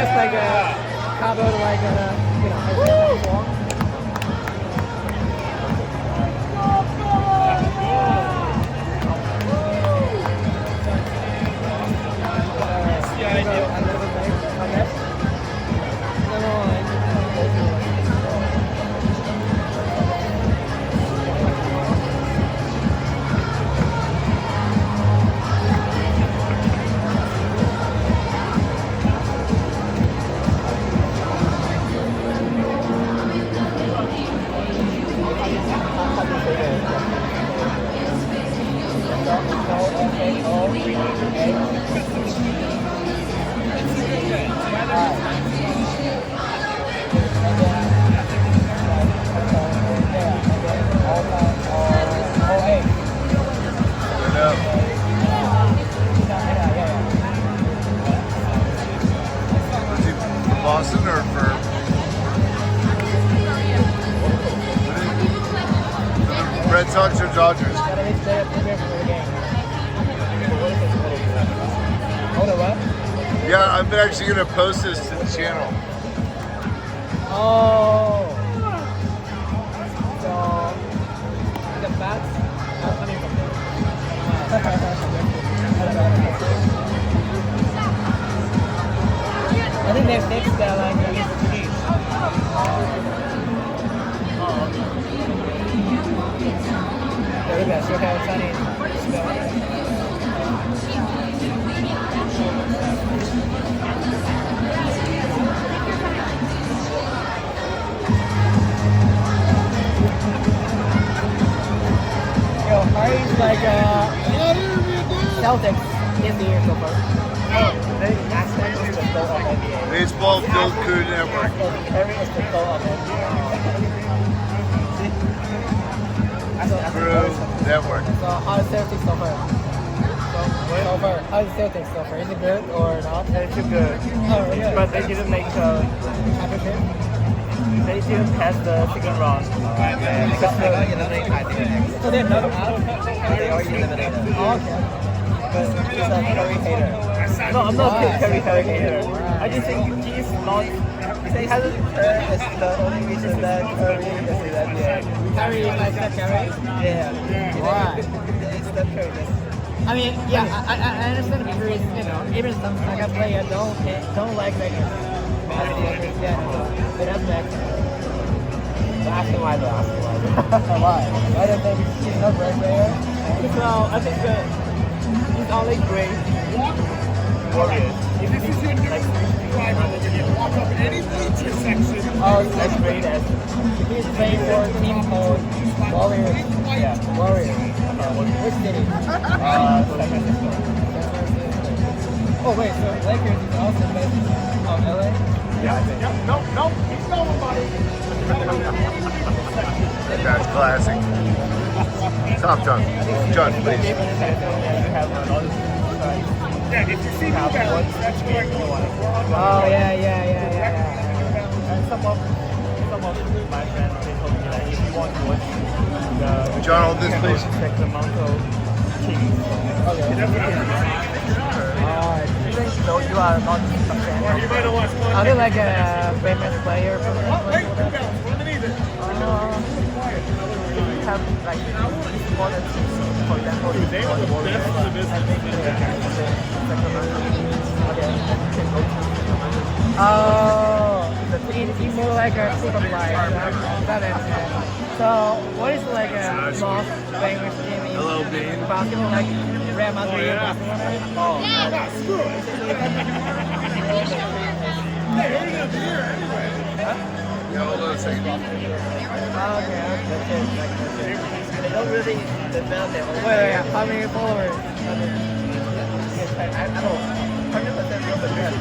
just like covered like you know. Boston or for Red Sox or Dodgers? Yeah, I'm actually gonna post this to the channel. Oh. So the bats. I think they've fixed that like there we go, so how sunny. Yo, Harry's like Celtics this year so far. Oh, they actually the goal of NBA. Baseball Field Crew Network. Harry is the goal of NBA. Crew Network. So how is Celtics so far? So far, how is Celtics so far? Is it good or not? It's good. Oh, really? But they didn't make Championship? they didn't pass the second round. So they're not out? They already eliminated. Oh, okay. But he's a Curry hater. No, I'm not a Curry hater. I just think he's not. He hasn't. It's the only reason that Curry is in the NBA. Curry is like Steph Curry? Yeah. Why? It's Steph Curry. I mean, yeah, I understand because, you know, even some Saka players don't like Lakers. Yeah, but that's like. Ask him why though. Ask him why. Why? I don't think he's not a great player. So I think he's only great warriors. If this is your like walk up any feature section. Oh, that's great. He's playing for a team called Warriors. Yeah, Warriors. Which city? San Francisco. Oh wait, so Lakers is also based on LA? Yeah, I think. No, he's nobody. That's classic. Top John. John, please. Yeah, if you see New Balance, that's where you want to go. Oh yeah. And some of my friends, they told me like if you want to watch the John, hold this, please. Sacramento Kings. So you are not a fan. Are they like a famous player from the have like more than for example, they were the best in the business. I think they can say he's more like a super player. So what is like a most famous team in basketball, like Real Madrid? Hold on a second. They don't really develop their own. Wait, how many followers? I don't. 100% real Madrid.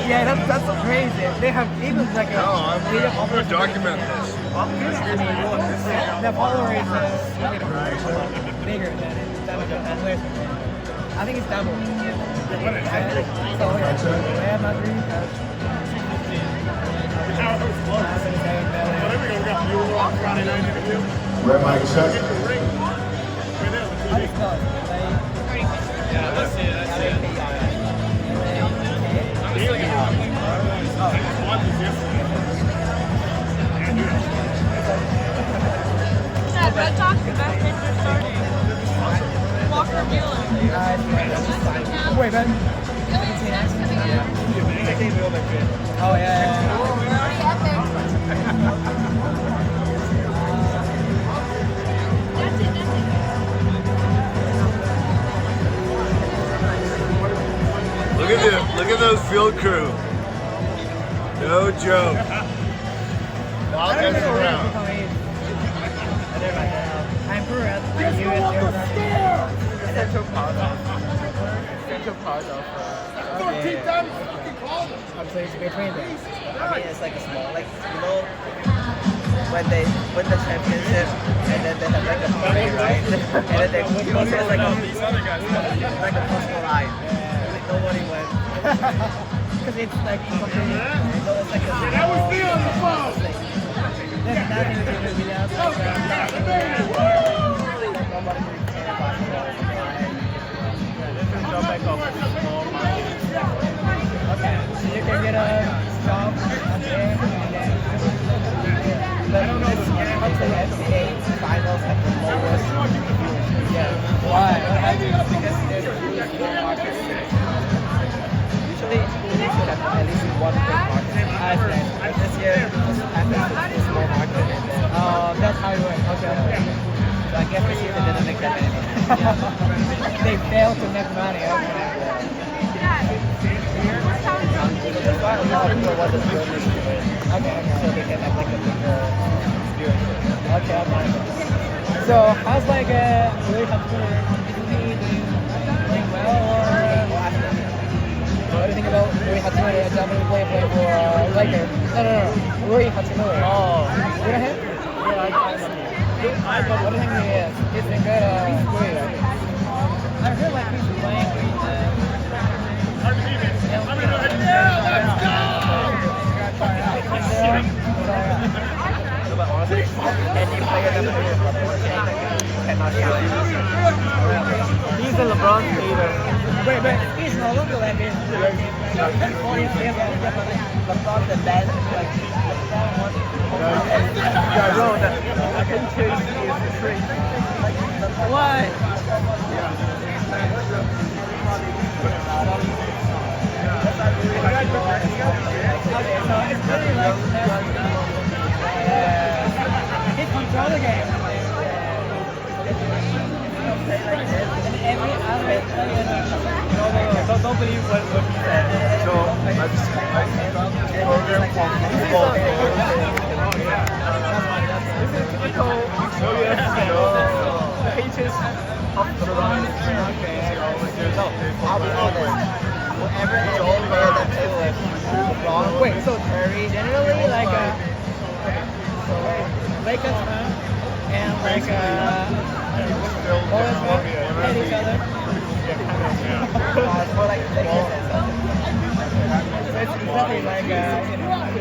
Yeah, that's so crazy. They have even like a. No, I'm going to document this. The follower is bigger than English. I think it's double. So Real Madrid. Red mic check. Yeah, that's it. RedSox the best pitcher starting. Walker Bueller. Wait, man. Oh, yeah. Look at those field crew. No joke. I'll get it around. I'm Perez. Central part of. I'm saying it's between them. I mean, it's like a small, like, you know, when they win the championship and then they have like a parade, right? And then they post it like a personal line. Like nobody went. Because it's like completely. So it's like a That was me on the phone. There's nothing to do with that. nobody really cared about it. This is Joe Beck off the small market. Okay, so you can get a job up there and then. But I don't know the NCAA finals have the lowest viewership. Yeah. Why? Because there's really small markets. Usually, they should have at least one big market. I see. This year, just happened to be a small market. And then, That's how it works. Okay. so I guess this year they didn't make that many money. They failed to make money. Okay. That's why a lot of people want the British to win. Okay. So they can have like a bigger viewership. Okay. So how's like really comfortable? Is he doing well or what do you think about Rui Hachimura, a Japanese player playing for Lakers? No. Rui Hachimura. Oh, You know him? What do you think he is? He's been good. Great. I heard like he's playing but honestly, any player that plays cannot shine. He's a LeBron hater. Wait, he's no longer like this. LeBron the best, like LeBron wants Yeah, bro, I can change his trade. Why? Okay, so it's really like he control the game. And every other No, don't believe what he said. So I program for football. This is typical pages of LeBron. I'll be honest. Whoever NBA player that plays with LeBron, wait, so generally like so Lakers fan and like Warriors fan hate each other. for like Lakers and stuff. It's exactly like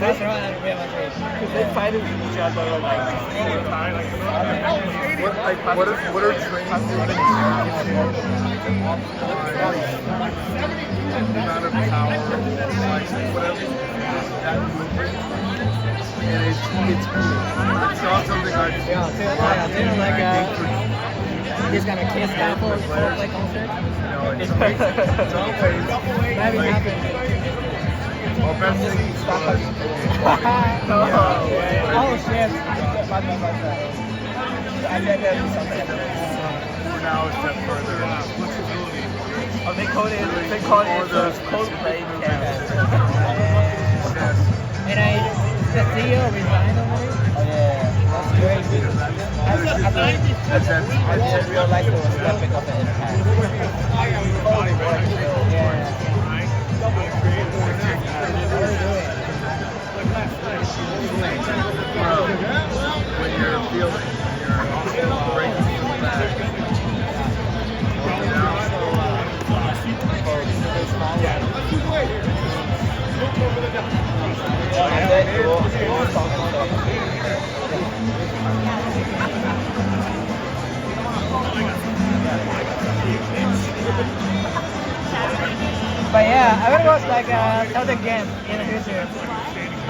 Barcelona and Real Madrid. They fight with each other like all the time. What are training the amount of power, like whatever that movement, and it's cool. It's not something I He's gonna kiss that for like concert. it's always Maybe happen. well, best thing Oh shit. I bet there'll be something. now a step further. Oh, they call it Coldplay cast. And the CEO resigned already? Oh yeah, that's crazy. I didn't realize it was that big of an impact. Yeah. What are you doing? When you're fielding, you're breaking the back. And then you will talk about But yeah, I would watch like other games in the future.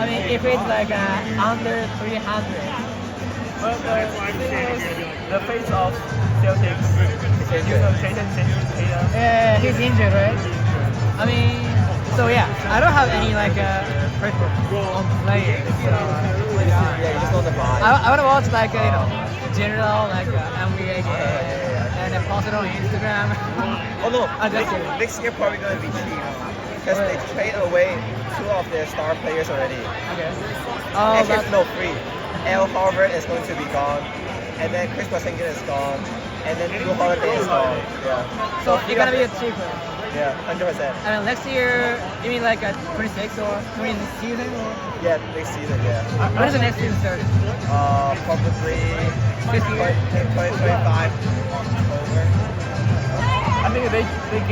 I mean, if it's like under 300. But the thing is, the face of Celtics. You know Jason Tatum. Yeah, he's injured, right? I mean, so yeah, I don't have any like preference on playing. So, Yeah, you just know the vibe. I want to watch like general like NBA game and then post it on Instagram. Oh no, I just kidding. next year probably gonna be cheap because they trade away 2 of their star players already. Okay. Oh, Actually, that's, no, 3. Al Harvard is going to be gone, and then Chris Porzingis is gone, and then Drew Holiday is gone. Yeah. so you're gonna be a cheaper. Yeah, 100%. And next year, you mean like a 26 or 20 season? Or? Yeah, next season. Yeah. When is the next season starting? Probably 50 years? 2025 over. I think they gave